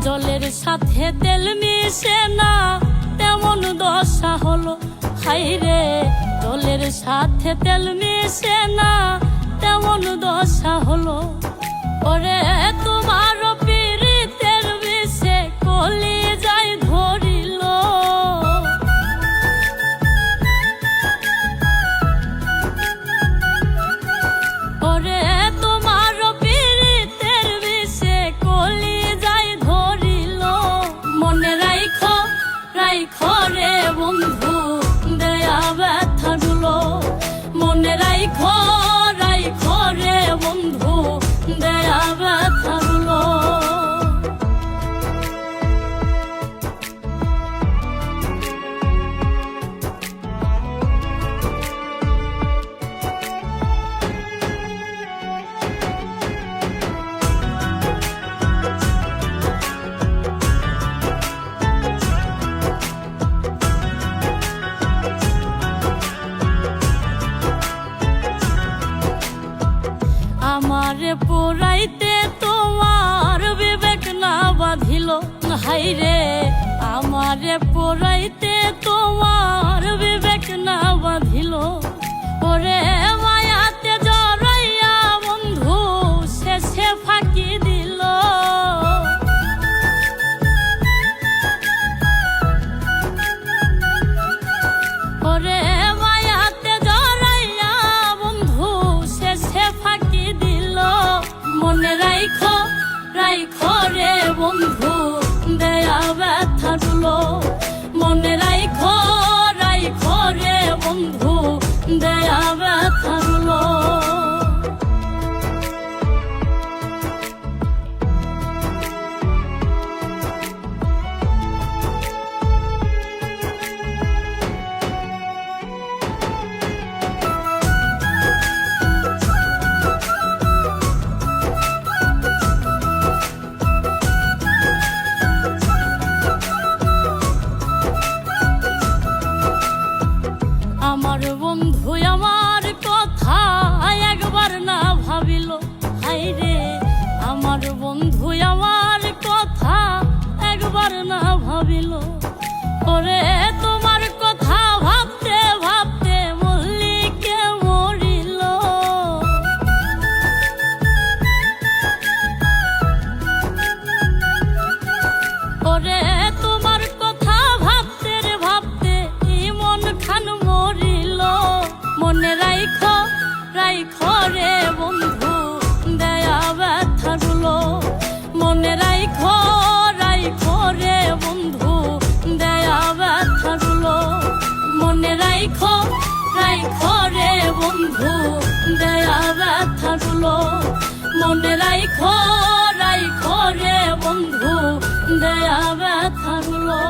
জলের সাথে তেল মিশে না তেমন দশা হলো। হাইরে জলের সাথে তেল মিশে না তেমন দশা হলো। ওরে তোমার পীড়িতের বিষে কলি যাই ধরিল। ওরে তোমার পীড়িতের বিষে কলি যাই ধরিল। মনে রাইখো রাইখো রে বন্ধু দেয়া ব্যথাগুলো। মনে রাইখো রাইখো রে বন্ধু দেয়া ব্যথাগুলো। আমারে পোড়াইতে তোমার বিবেক না বাঁধিল। হাইরে আমারে পোড়াইতে তোমার বিবেক না বাঁধিল। ওরে মায়াতে জড়াইয়া বন্ধু শেষে ফাঁকি দিল। ওরে মায়াতে জড়াইয়া বন্ধু শেষে ফাঁকি দিল। মনে রাইখো রাইখো রে বন্ধু দেয়া ব্যথাগুলো। মনে রাইখো রাইখো রে বন্ধু দেয়া ব্যথাগুলো। আমার বন্ধু আমার কথা একবার না ভাবিল। হাইরে আমার বন্ধু আমার কথা একবার না ভাবিল। ওরে তোমার কথা ভাবতে ভাবতে মল্লিকে মরিল। ওরে তোমার কথা ভাবতে রে ভাবতে মন খান মরিল। মনে রাইখো রাইখো রে বন্ধু দেয়া ব্যথাগুলো। মনে রাইখো রাইখো রে বন্ধু দেয়া ব্যথাগুলো। মনে রাইখো রাইখো রে বন্ধু দেয়া ব্যথাগুলো। মনে রাইখো রাইখো রে বন্ধু দেয়া ব্যথাগুলো।